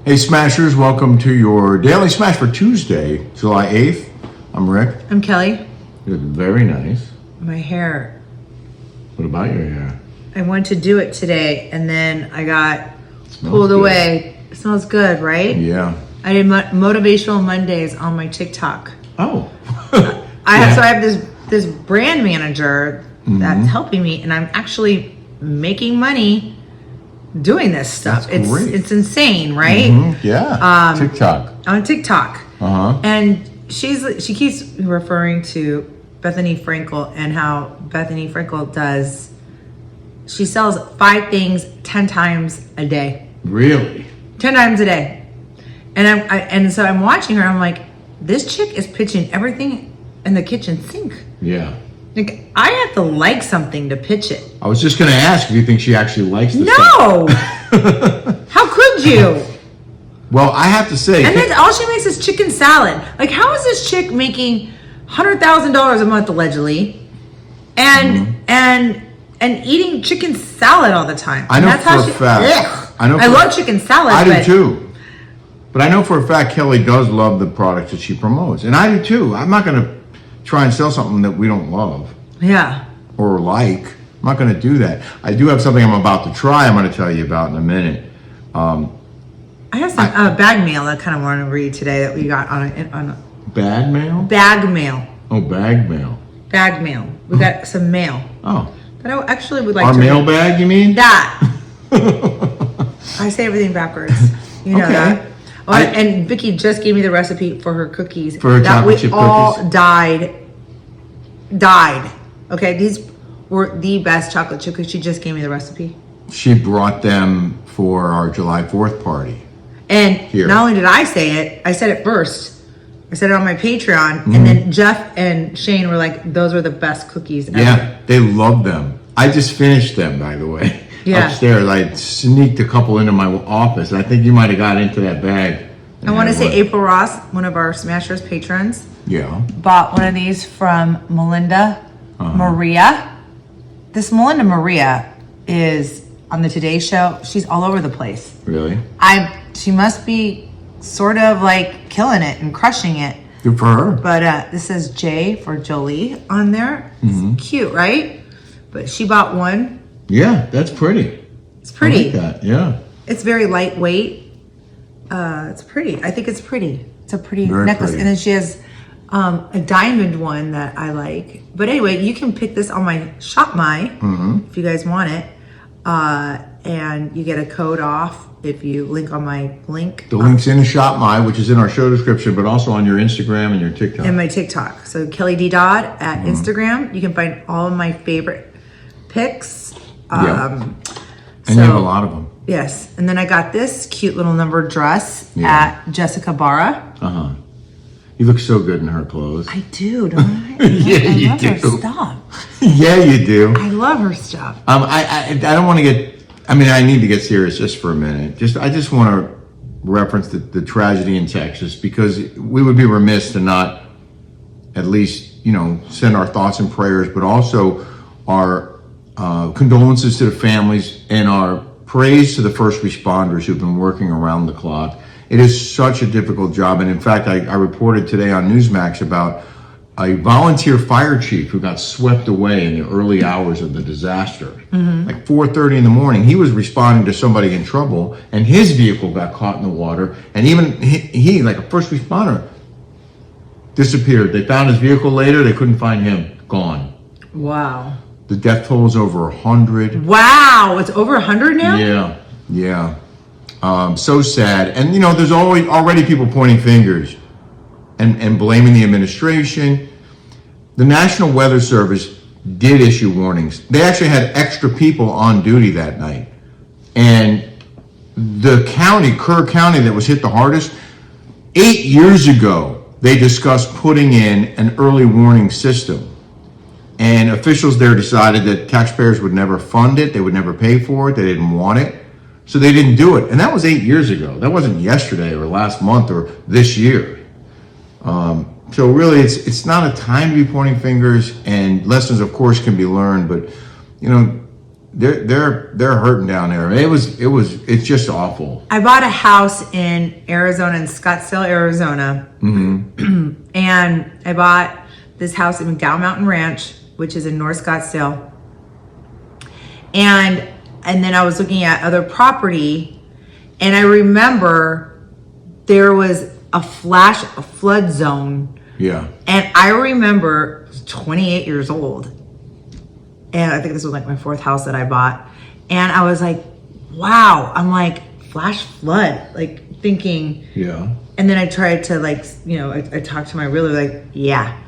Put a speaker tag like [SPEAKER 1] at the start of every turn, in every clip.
[SPEAKER 1] Hey Smashers, welcome to your Daily Smash for Tuesday, July 8th. I'm Rick.
[SPEAKER 2] I'm Kelly.
[SPEAKER 1] You look very nice.
[SPEAKER 2] My hair.
[SPEAKER 1] What about your hair?
[SPEAKER 2] I went to do it today and then I got pulled
[SPEAKER 1] good.
[SPEAKER 2] away. It smells good, right?
[SPEAKER 1] Yeah.
[SPEAKER 2] I did Motivational Mondays on my TikTok.
[SPEAKER 1] Oh.
[SPEAKER 2] I have this brand manager that's helping me, and I'm actually making money doing this stuff.
[SPEAKER 1] That's great.
[SPEAKER 2] It's insane, right?
[SPEAKER 1] Mm-hmm. Yeah. TikTok.
[SPEAKER 2] On TikTok.
[SPEAKER 1] Uh-huh.
[SPEAKER 2] And she keeps referring to Bethany Frankel and how Bethany Frankel does. She sells 5 things 10 times a day.
[SPEAKER 1] Really?
[SPEAKER 2] 10 times a day. And so I'm watching her. I'm like, this chick is pitching everything in the kitchen sink.
[SPEAKER 1] Yeah.
[SPEAKER 2] Like, I have to like something to pitch it.
[SPEAKER 1] I was just going to ask if you think she actually likes this
[SPEAKER 2] No! How could you?
[SPEAKER 1] Well, I have to say...
[SPEAKER 2] And then all she makes is chicken salad. Like, how is this chick making $100,000 a month, allegedly, and eating chicken salad all the time?
[SPEAKER 1] I know for a fact.
[SPEAKER 2] I love chicken salad.
[SPEAKER 1] I do too. But I know for a fact Kelly does love the products that she promotes. And I do too. I'm not going to try and sell something that we don't love.
[SPEAKER 2] Yeah.
[SPEAKER 1] Or like. I'm not going to do that. I do have something I'm about to try I'm going to tell you about in a minute.
[SPEAKER 2] I have some bag mail I kind of want to read today that we got on
[SPEAKER 1] Bad mail?
[SPEAKER 2] Bag mail.
[SPEAKER 1] Oh, bag mail.
[SPEAKER 2] Bag mail. We got some mail.
[SPEAKER 1] Oh.
[SPEAKER 2] But I actually would like
[SPEAKER 1] Our
[SPEAKER 2] to
[SPEAKER 1] mail
[SPEAKER 2] read
[SPEAKER 1] bag, you mean?
[SPEAKER 2] that. I say everything backwards. You know that. Oh, and Vicky just gave me the recipe for her cookies.
[SPEAKER 1] For her chocolate chip
[SPEAKER 2] cookies. We all died. Okay, these were the best chocolate chip cookies. She just gave me the recipe.
[SPEAKER 1] She brought them for our July 4th party.
[SPEAKER 2] And not only did I say it, I said it first. I said it on my Patreon. And then Jeff and Shane were like, those were the best cookies ever.
[SPEAKER 1] Yeah, they loved them. I just finished them, by the way.
[SPEAKER 2] Yeah.
[SPEAKER 1] Upstairs, I sneaked a couple into my office. I think you might have got into that bag.
[SPEAKER 2] I want to say April Ross, one of our Smashers patrons, bought one of these from Melinda Maria. This Melinda Maria is on the Today Show. She's all over the place.
[SPEAKER 1] Really?
[SPEAKER 2] She must be sort of like killing it and crushing it.
[SPEAKER 1] Good for her.
[SPEAKER 2] But this says J for Jolie on there. It's cute, right? But she bought one.
[SPEAKER 1] Yeah, that's pretty.
[SPEAKER 2] It's pretty.
[SPEAKER 1] I like that, yeah.
[SPEAKER 2] It's very lightweight. It's pretty. I think it's pretty. It's a pretty necklace.
[SPEAKER 1] Pretty.
[SPEAKER 2] And then she has a diamond one that I like. But anyway, you can pick this on my Shop My if you guys want it. And you get a code off if you link on my link.
[SPEAKER 1] The link's in Shop My, which is in our show description, but also on your Instagram and your TikTok.
[SPEAKER 2] And my TikTok. So Kelly Dodd at Instagram. You can find all of my favorite picks.
[SPEAKER 1] And you have a lot of them.
[SPEAKER 2] Yes. And then I got this cute little number dress at Jessica Barra.
[SPEAKER 1] You look so good in her clothes.
[SPEAKER 2] I do, don't I?
[SPEAKER 1] Yeah,
[SPEAKER 2] I love her stuff.
[SPEAKER 1] Yeah, you do.
[SPEAKER 2] I love her stuff.
[SPEAKER 1] I don't want to get, I need to get serious just for a minute. I just want to reference the tragedy in Texas, because we would be remiss to not at least, send our thoughts and prayers, but also our condolences to the families and our praise to the first responders who've been working around the clock. It is such a difficult job. And in fact, I reported today on Newsmax about a volunteer fire chief who got swept away in the early hours of the disaster. Like 4:30 in the morning, he was responding to somebody in trouble and his vehicle got caught in the water. And even he, like a first responder, disappeared. They found his vehicle later. They couldn't find him. Gone.
[SPEAKER 2] Wow.
[SPEAKER 1] The death toll is over 100.
[SPEAKER 2] Wow, it's over 100 now?
[SPEAKER 1] Yeah. So sad. And there's already people pointing fingers and blaming the administration. The National Weather Service did issue warnings. They actually had extra people on duty that night. And the county, Kerr County, that was hit the hardest, 8 years ago, they discussed putting in an early warning system. And officials there decided that taxpayers would never fund it. They would never pay for it. They didn't want it. So they didn't do it. And that was 8 years ago. That wasn't yesterday or last month or this year. So really, it's not a time to be pointing fingers, and lessons, of course, can be learned. But, they're hurting down there. It's just awful.
[SPEAKER 2] I bought a house in Arizona, in Scottsdale, Arizona. And I bought this house in McDowell Mountain Ranch, which is in North Scottsdale. And then I was looking at other property, and I remember there was a flood zone.
[SPEAKER 1] Yeah.
[SPEAKER 2] And I remember I was 28 years old. And I think this was like my 4th house that I bought. And I was like, wow. I'm like, flash flood, like thinking.
[SPEAKER 1] Yeah.
[SPEAKER 2] And then I tried to I talked to my realtor, like, yeah,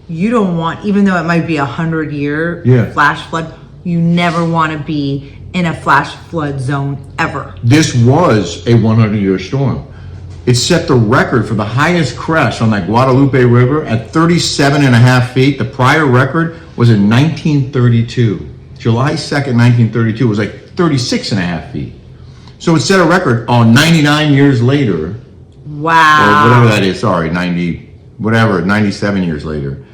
[SPEAKER 2] you don't want, even though it might be 100-year flash flood, you never want to be in a flash flood zone ever.
[SPEAKER 1] This was a 100-year storm. It set the record for the highest crest on that Guadalupe River at 37.5 feet. The prior record was in 1932. July 2nd, 1932 was like 36.5 feet. So it set a record on 99 years later.
[SPEAKER 2] Wow.
[SPEAKER 1] Or whatever that is. Sorry, 97 years later.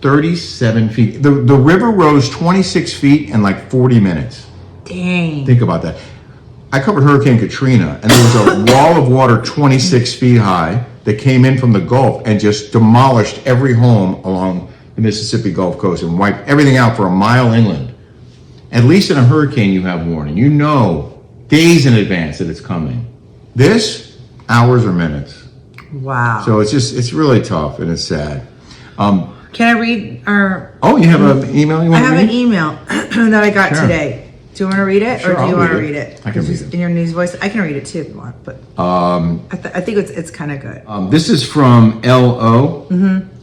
[SPEAKER 1] 37 feet. The river rose 26 feet in like 40 minutes.
[SPEAKER 2] Dang.
[SPEAKER 1] Think about that. I covered Hurricane Katrina, and there was a wall of water 26 feet high that came in from the Gulf and just demolished every home along the Mississippi Gulf Coast and wiped everything out for a mile inland. At least in a hurricane, you have warning. You know days in advance that it's coming. This, hours or minutes.
[SPEAKER 2] Wow.
[SPEAKER 1] So it's really tough, and it's sad.
[SPEAKER 2] Can I read our...
[SPEAKER 1] Oh, you have an email you want to read?
[SPEAKER 2] I have an email that I got today. Do you want to read it,
[SPEAKER 1] Sure,
[SPEAKER 2] or do you
[SPEAKER 1] I'll
[SPEAKER 2] want to
[SPEAKER 1] read
[SPEAKER 2] read
[SPEAKER 1] it.
[SPEAKER 2] it?
[SPEAKER 1] I can read it.
[SPEAKER 2] In your news voice, I can read it too if you want. But I think it's kind of good.
[SPEAKER 1] This is from L.O.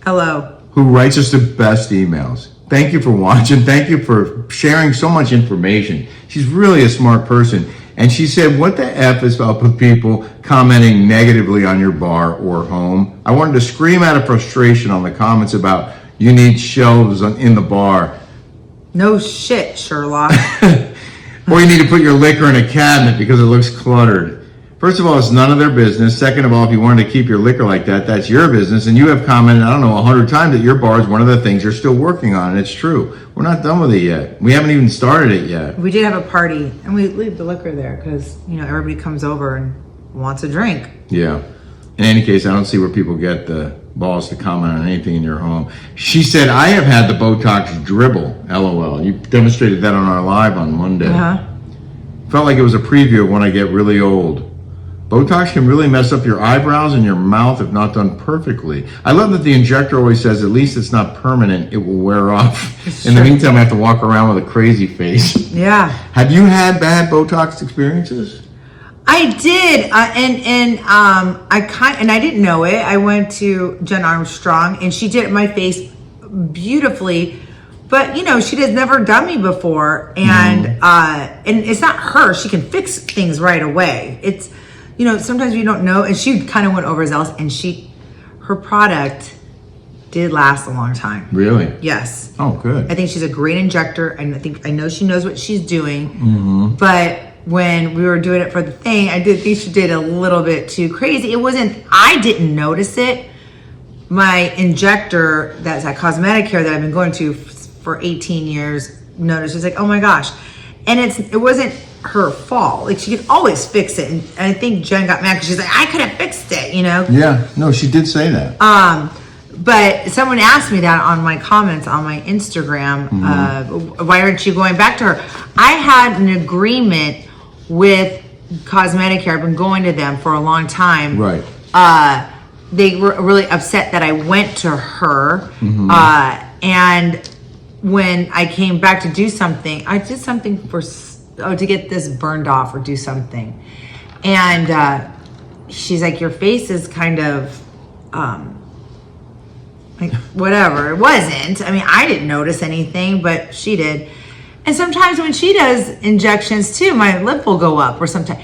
[SPEAKER 2] Hello.
[SPEAKER 1] Who writes us the best emails. Thank you for watching. Thank you for sharing so much information. She's really a smart person. And she said, what the F is up with people commenting negatively on your bar or home? I wanted to scream out of frustration on the comments about you need shelves in the bar.
[SPEAKER 2] No shit, Sherlock.
[SPEAKER 1] Or you need to put your liquor in a cabinet because it looks cluttered. First of all, it's none of their business. Second of all, if you wanted to keep your liquor like that, that's your business. And you have commented, 100 times that your bar is one of the things you're still working on. And it's true. We're not done with it yet. We haven't even started it yet.
[SPEAKER 2] We did have a party, and we leave the liquor there because, everybody comes over and wants a drink. Yeah.
[SPEAKER 1] In any case, I don't see where people get the balls to comment on anything in your home. She said, I have had the Botox dribble, LOL. You demonstrated that on our live on Monday. Felt like it was a preview of when I get really old. Botox can really mess up your eyebrows and your mouth if not done perfectly. I love that the injector always says, at least it's not permanent, it will wear off. In the meantime, I have to walk around with a crazy face.
[SPEAKER 2] Yeah.
[SPEAKER 1] Have you had bad Botox experiences?
[SPEAKER 2] I did, and I didn't know it. I went to Jen Armstrong, and she did my face beautifully, but she has never done me before, and it's not her. She can fix things right away. It's sometimes you don't know, and she kind of went overzealous, and her product did last a long time. Really? Yes.
[SPEAKER 1] Oh, good.
[SPEAKER 2] I think she's a great injector, and I know she knows what she's doing, but when we were doing it for the thing, I did think she did a little bit too crazy. I didn't notice it. My injector, that's at Cosmetic Care that I've been going to for 18 years, noticed. She's like, oh my gosh. And it wasn't her fault. Like, she could always fix it. And I think Jen got mad because she's like, I could have fixed it,
[SPEAKER 1] Yeah, no, she did say that.
[SPEAKER 2] But someone asked me that on my comments on my Instagram. Why aren't you going back to her? I had an agreement with Cosmetic Care. I've been going to them for a long time.
[SPEAKER 1] Right.
[SPEAKER 2] They were really upset that I went to her. And when I came back to do something, I did something to get this burned off or do something. And she's like, your face is kind of like whatever. It wasn't. I mean, I didn't notice anything, but she did. And sometimes when she does injections too, my lip will go up, or sometimes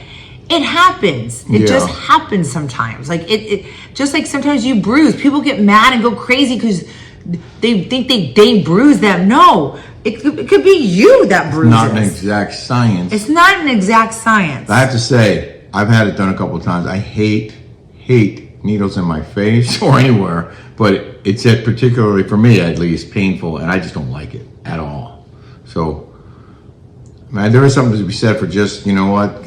[SPEAKER 2] it happens. It just happens sometimes. Like it just like sometimes you bruise. People get mad and go crazy because they think they bruise them. No, it could be you that bruises.
[SPEAKER 1] Not an exact science.
[SPEAKER 2] It's not an exact science.
[SPEAKER 1] I have to say, I've had it done a couple of times. I hate needles in my face or anywhere, but it's particularly for me at least painful, and I just don't like it at all. So, man, there is something to be said for just, you know what?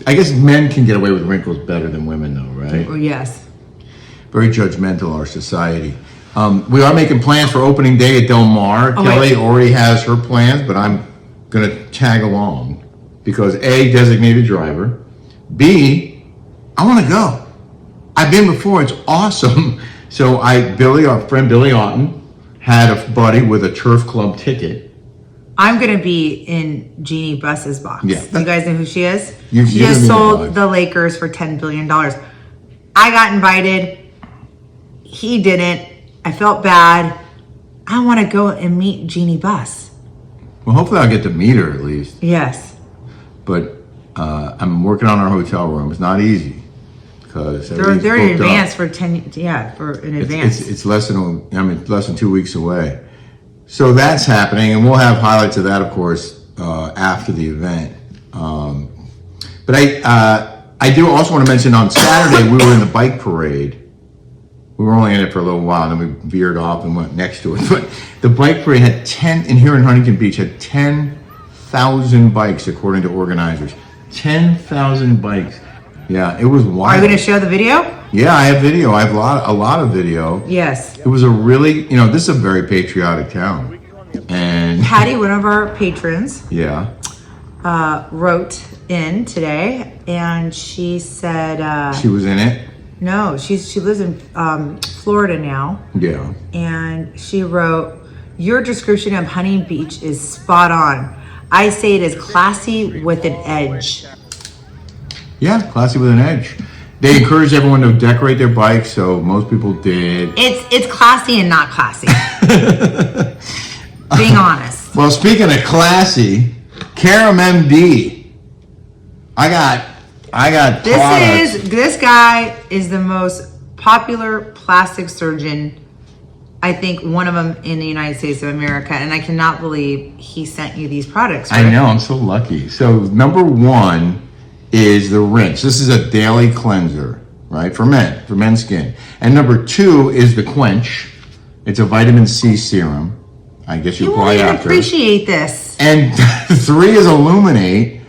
[SPEAKER 1] I guess men can get away with wrinkles better than women, though, right?
[SPEAKER 2] Oh, yes.
[SPEAKER 1] Very judgmental, our society. We are making plans for opening day at Delmar. Kelly already has her plans, but I'm going to tag along because A, designated driver. B, I want to go. I've been before. It's awesome. So our friend Billy Otten had a buddy with a turf club ticket.
[SPEAKER 2] I'm going to be in Jeannie Buss's box.
[SPEAKER 1] Yeah.
[SPEAKER 2] You guys know who she is?
[SPEAKER 1] She
[SPEAKER 2] just sold the Lakers for $10 billion. I got invited. He didn't. I felt bad. I want to go and meet Jeannie Buss.
[SPEAKER 1] Well, hopefully I'll get to meet her at least.
[SPEAKER 2] Yes.
[SPEAKER 1] But I'm working on our hotel room. It's not easy because
[SPEAKER 2] they're in advance for 10. Yeah, for in advance.
[SPEAKER 1] It's less than 2 weeks away. So that's happening, and we'll have highlights of that, of course, after the event. But I do also want to mention on Saturday we were in the bike parade. We were only in it for a little while, and then we veered off and went next to it. But the bike parade had here in Huntington Beach, had 10,000 bikes, according to organizers. 10,000 bikes. Yeah, it was wild.
[SPEAKER 2] Are you going to show the video?
[SPEAKER 1] Yeah, I have video. I have a lot of video.
[SPEAKER 2] Yes.
[SPEAKER 1] It was a really, this is a very patriotic town. And
[SPEAKER 2] Patty, one of our patrons,
[SPEAKER 1] yeah,
[SPEAKER 2] wrote in today, and she said
[SPEAKER 1] she was in it.
[SPEAKER 2] No, she lives in Florida now.
[SPEAKER 1] Yeah.
[SPEAKER 2] And she wrote, "Your description of Huntington Beach is spot on. I say it is classy with an edge."
[SPEAKER 1] Yeah, classy with an edge. They encourage everyone to decorate their bikes, so most people did.
[SPEAKER 2] It's classy and not classy. Being honest.
[SPEAKER 1] Well, speaking of classy, Karam MD. I got
[SPEAKER 2] This guy is the most popular plastic surgeon, I think one of them in the United States of America, and I cannot believe he sent you these products. Right?
[SPEAKER 1] I know, I'm so lucky. So number one is the rinse. This is a daily cleanser, right, for men's skin. And number two is the quench. It's a vitamin C serum. I guess you apply
[SPEAKER 2] won't
[SPEAKER 1] after.
[SPEAKER 2] Appreciate this.
[SPEAKER 1] And three is Illuminate,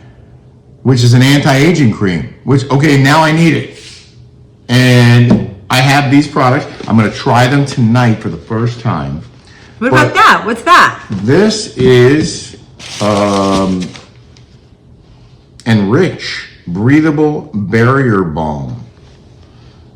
[SPEAKER 1] which is an anti-aging cream, which, okay, now I need it. And I have these products. I'm going to try them tonight for the first time.
[SPEAKER 2] What about that? What's that?
[SPEAKER 1] This is Enrich Breathable Barrier Balm.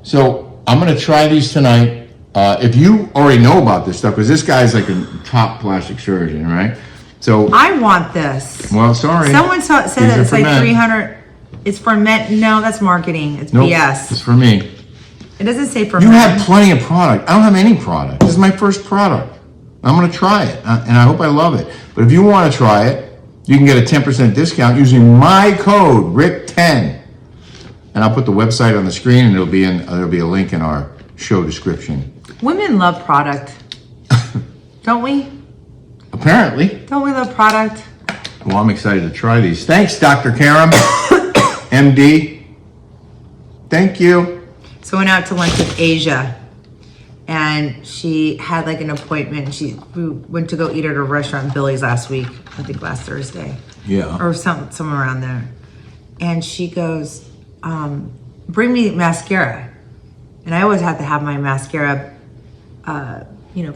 [SPEAKER 1] So I'm going to try these tonight. If you already know about this stuff, because this guy's like a top plastic surgeon, right? So
[SPEAKER 2] I want this.
[SPEAKER 1] Well, sorry.
[SPEAKER 2] Someone said that it's like 300. It's for men. No, that's marketing. It's BS.
[SPEAKER 1] It's for me.
[SPEAKER 2] It doesn't say for
[SPEAKER 1] men. You
[SPEAKER 2] men.
[SPEAKER 1] have plenty of product. I don't have any product. This is my first product. I'm going to try it, and I hope I love it. But if you want to try it, you can get a 10% discount using my code RICK10, and I'll put the website on the screen, and there'll be a link in our show description.
[SPEAKER 2] Women love product, don't we?
[SPEAKER 1] Apparently.
[SPEAKER 2] Don't we love product?
[SPEAKER 1] Well, I'm excited to try these. Thanks, Dr. Karam, MD. Thank you.
[SPEAKER 2] So I went out to lunch with Asia, and she had like an appointment. We went to go eat at a restaurant in Billy's last week, I think last Thursday.
[SPEAKER 1] Yeah.
[SPEAKER 2] Or somewhere around there. And she goes, bring me mascara. And I always have to have my mascara,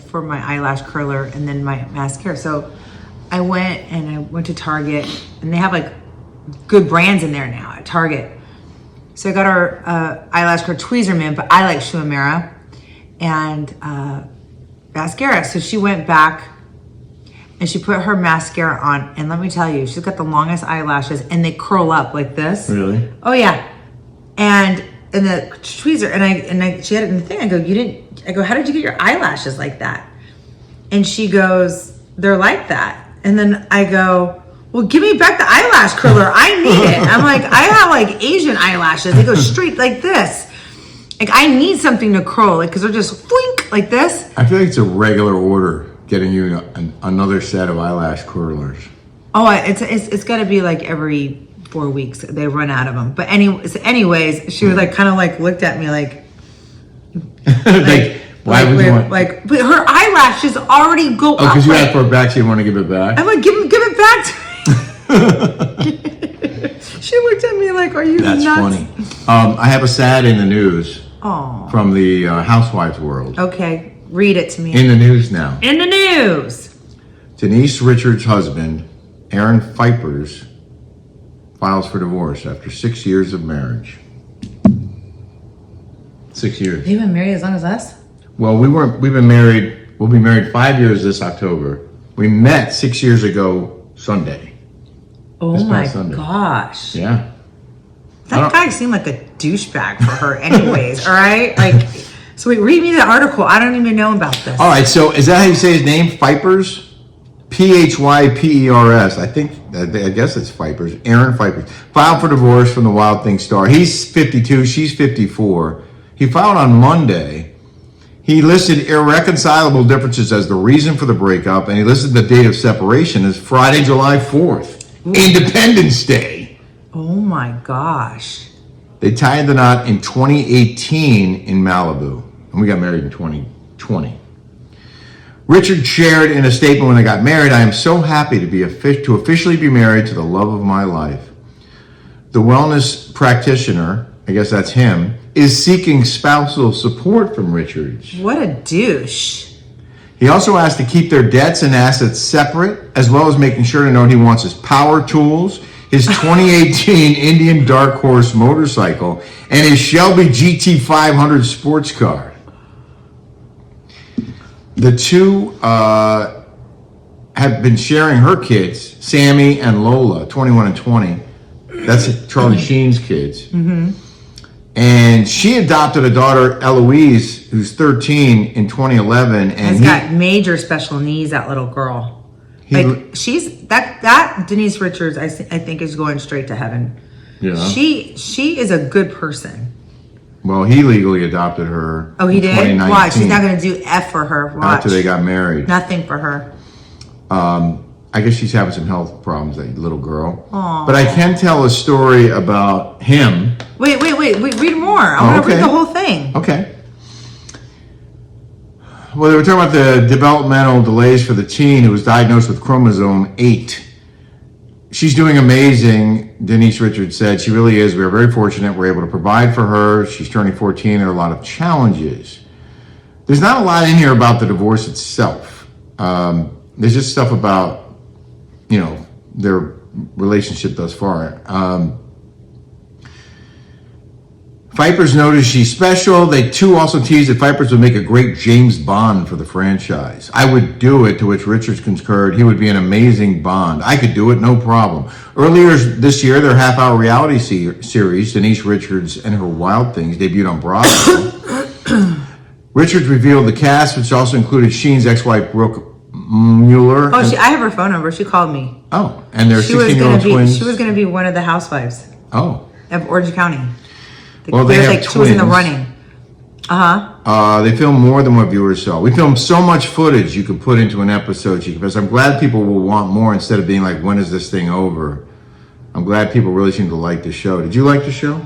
[SPEAKER 2] for my eyelash curler and then my mascara. So I went to Target, and they have like good brands in there now at Target. So I got our eyelash curler Tweezerman, but I like Schumacher and mascara. So she went back and she put her mascara on, and let me tell you, she's got the longest eyelashes, and they curl up like this.
[SPEAKER 1] Really?
[SPEAKER 2] Oh yeah. And the tweezer, and I she had it in the thing. I go, how did you get your eyelashes like that? And she goes, they're like that. And then I go, well, give me back the eyelash curler. I need it. I'm like, I have like Asian eyelashes. They go straight like this. Like I need something to curl, like, because they're just flink like this.
[SPEAKER 1] I feel like it's a regular order getting you another set of eyelash curlers.
[SPEAKER 2] Oh, it's got to be like every 4 weeks they run out of them. But anyways, she was like kind of like looked at me like
[SPEAKER 1] Why would you want?
[SPEAKER 2] Like, but her eyelashes already go up.
[SPEAKER 1] Oh, because you asked for it back, so you want to give it back?
[SPEAKER 2] I'm like, give it back to me. She looked at me like, are you nuts?
[SPEAKER 1] That's funny. I have a sad in the news from the housewives world.
[SPEAKER 2] Okay, read it to me.
[SPEAKER 1] In the news now.
[SPEAKER 2] In the news.
[SPEAKER 1] Denise Richards' husband, Aaron Vipers, files for divorce after 6 years of marriage. 6 years.
[SPEAKER 2] You've been married as long as us?
[SPEAKER 1] Well, we'll be married 5 years this October. We met 6 years ago Sunday.
[SPEAKER 2] Oh my gosh.
[SPEAKER 1] Yeah.
[SPEAKER 2] That guy seemed like a douchebag for her anyways, all right? Like, so wait, read me the article. I don't even know about this.
[SPEAKER 1] All right, so is that how you say his name? Vipers? Phypers. I guess it's Vipers. Aaron Vipers. Filed for divorce from the Wild Thing star. He's 52, she's 54. He filed on Monday. He listed irreconcilable differences as the reason for the breakup, and he listed the date of separation as Friday, July 4th, Independence Day.
[SPEAKER 2] Oh my gosh.
[SPEAKER 1] They tied the knot in 2018 in Malibu, and we got married in 2020. Richard shared in a statement when they got married, "I am so happy to officially be married to the love of my life. The wellness practitioner," I guess that's him, "is seeking spousal support from Richards."
[SPEAKER 2] What a douche.
[SPEAKER 1] He also asked to keep their debts and assets separate, as well as making sure to note he wants his power tools, his 2018 Indian Dark Horse motorcycle, and his Shelby GT500 sports car. The two have been sharing her kids, Sammy and Lola, 21 and 20. That's Charlie Sheen's kids. Mm-hmm. And she adopted a daughter, Eloise, who's 13 in 2011. And
[SPEAKER 2] he's got major special needs, that little girl. She's that Denise Richards, I think, is going straight to heaven.
[SPEAKER 1] Yeah.
[SPEAKER 2] She is a good person.
[SPEAKER 1] Well, he legally adopted her.
[SPEAKER 2] Oh, he did? Watch, he's not going to do F for her. Watch.
[SPEAKER 1] After they got married.
[SPEAKER 2] Nothing for her.
[SPEAKER 1] I guess she's having some health problems, that little girl.
[SPEAKER 2] Aww.
[SPEAKER 1] But I can tell a story about him.
[SPEAKER 2] Wait, read more. I want to read the whole thing.
[SPEAKER 1] Okay. Well, they were talking about the developmental delays for the teen who was diagnosed with chromosome 8. She's doing amazing, Denise Richards said. She really is. We are very fortunate. We're able to provide for her. She's turning 14. There are a lot of challenges. There's not a lot in here about the divorce itself. There's just stuff about, their relationship thus far. Vipers noticed she's special. They too also teased that Vipers would make a great James Bond for the franchise. "I would do it," to which Richards concurred. "He would be an amazing Bond. I could do it, no problem." Earlier this year, their half-hour reality series, Denise Richards and Her Wild Things, debuted on Bravo. Richards revealed the cast, which also included Sheen's ex-wife, Brooke Mueller.
[SPEAKER 2] Oh, I have her phone number. She called me.
[SPEAKER 1] Oh, and their 16-year-old twins.
[SPEAKER 2] She was going to be one of the housewives.
[SPEAKER 1] Oh.
[SPEAKER 2] Of Orange County.
[SPEAKER 1] Well, they have twins.
[SPEAKER 2] She was in the running.
[SPEAKER 1] They filmed more than what viewers saw. We filmed so much footage you could put into an episode, because I'm glad people will want more instead of being like, when is this thing over? I'm glad people really seem to like the show. Did you like the show?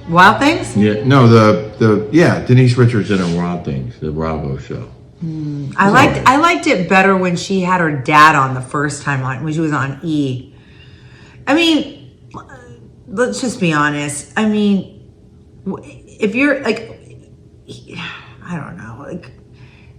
[SPEAKER 2] Wild Things?
[SPEAKER 1] Yeah. No, Denise Richards and Her Wild Things, the Bravo show.
[SPEAKER 2] I liked it better when she had her dad on the first time on, when she was on E. I mean, let's just be honest. I mean, if you're like, I don't know, like,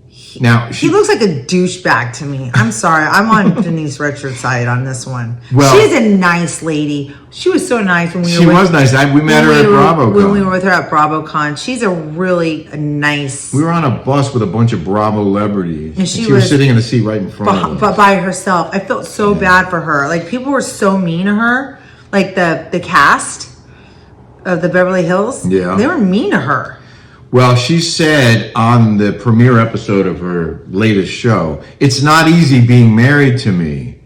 [SPEAKER 2] he looks like a douchebag to me. I'm sorry, I'm on Denise Richards' side on this one. Well, she's a nice lady. She was so nice when we were. She was
[SPEAKER 1] nice. We met her at BravoCon.
[SPEAKER 2] When we were with her at BravoCon, she's a really nice.
[SPEAKER 1] We were on a bus with a bunch of Bravo celebrities, and she was sitting in the seat right in front of us,
[SPEAKER 2] but by herself. I felt so bad for her. Like, people were so mean to her. Like the cast of the Beverly Hills. Yeah, they were mean to her.
[SPEAKER 1] Well, she said on the premiere episode of her latest show, "It's not easy being married to me."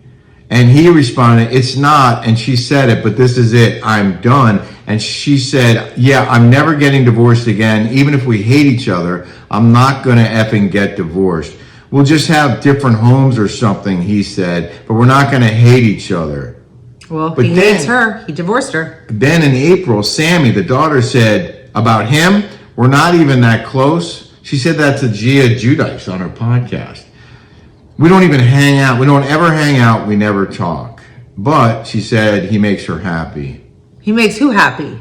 [SPEAKER 1] And he responded, "It's not." And she said it, "But this is it. I'm done." And she said, "Yeah, I'm never getting divorced again. Even if we hate each other, I'm not going to effing get divorced. We'll just have different homes or something," he said, "but we're not going to hate each other."
[SPEAKER 2] Well, but he hates her. He divorced her.
[SPEAKER 1] Then in April, Sammy, the daughter, said about him, "We're not even that close. She said that to Gia Judice on her podcast. We don't even hang out. We don't ever hang out. We never talk. But she said he makes her happy.
[SPEAKER 2] He makes who happy?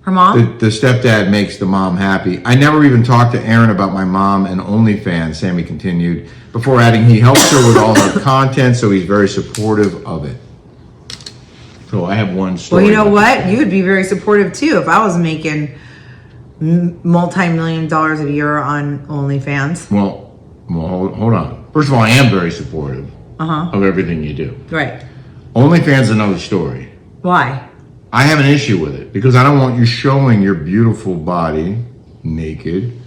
[SPEAKER 2] Her mom?
[SPEAKER 1] The stepdad makes the mom happy. I never even talked to Erin about my mom and OnlyFans, Sammy continued, before adding he helps her with all her content, so he's very supportive of it. So I have one story.
[SPEAKER 2] Well, you know what? You would be very supportive too if I was making multi-million dollars a year on OnlyFans.
[SPEAKER 1] Well, hold on. First of all, I am very supportive of everything you do.
[SPEAKER 2] Right.
[SPEAKER 1] OnlyFans is another story.
[SPEAKER 2] Why?
[SPEAKER 1] I have an issue with it because I don't want you showing your beautiful body naked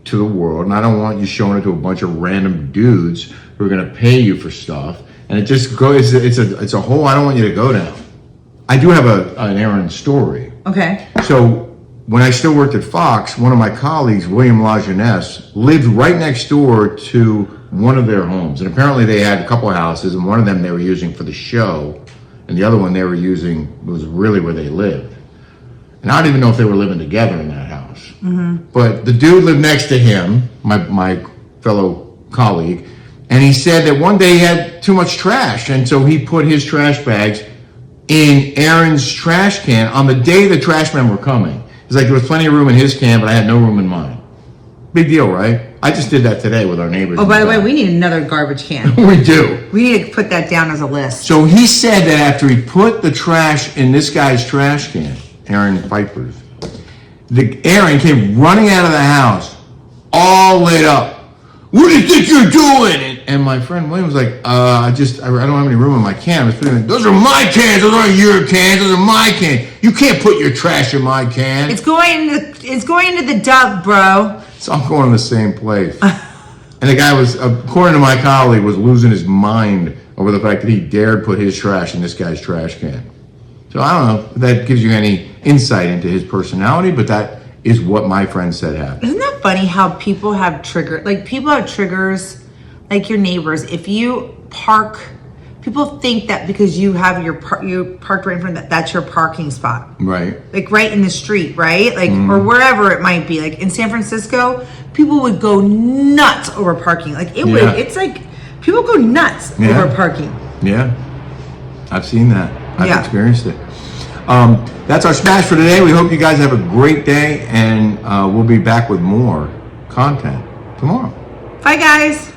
[SPEAKER 1] to the world, and I don't want you showing it to a bunch of random dudes who are going to pay you for stuff. And it just goes. It's a hole I don't want you to go down. I do have an Erin story.
[SPEAKER 2] Okay.
[SPEAKER 1] So when I still worked at Fox, one of my colleagues, William LaJeunesse, lived right next door to one of their homes. And apparently they had a couple of houses, and one of them they were using for the show, and the other one they were using was really where they lived. And I don't even know if they were living together in that house. Mm-hmm. But the dude lived next to him, my fellow colleague, and he said that one day he had too much trash, and so he put his trash bags in Erin's trash can on the day the trash men were coming. It's like there was plenty of room in his can, but I had no room in mine. Big deal, right? I just did that today with our neighbors.
[SPEAKER 2] Oh, by the way, we need another garbage can.
[SPEAKER 1] We do.
[SPEAKER 2] We need to put that down as a list.
[SPEAKER 1] So he said that after he put the trash in this guy's trash can, Erin Piper's, Erin came running out of the house, all lit up. What do you think you're doing? And my friend William was like, I don't have any room in my can. I was putting those are my cans. Those aren't your cans. Those are my cans. You can't put your trash in my can.
[SPEAKER 2] It's going into the dump, bro.
[SPEAKER 1] It's all going in the same place. And the guy was, according to my colleague, was losing his mind over the fact that he dared put his trash in this guy's trash can. So I don't know if that gives you any insight into his personality, but that is what my friend said happened.
[SPEAKER 2] Isn't that funny how people have triggers? Like people have triggers, like your neighbors. If you park, people think that because you have you parked right in front of that's your parking spot.
[SPEAKER 1] Right.
[SPEAKER 2] Like right in the street, right? Like, or wherever it might be. Like in San Francisco, people would go nuts over parking. Like it's like people go nuts over parking.
[SPEAKER 1] Yeah. I've seen that. I've experienced it. That's our smash for today. We hope you guys have a great day, and we'll be back with more content tomorrow.
[SPEAKER 2] Bye, guys.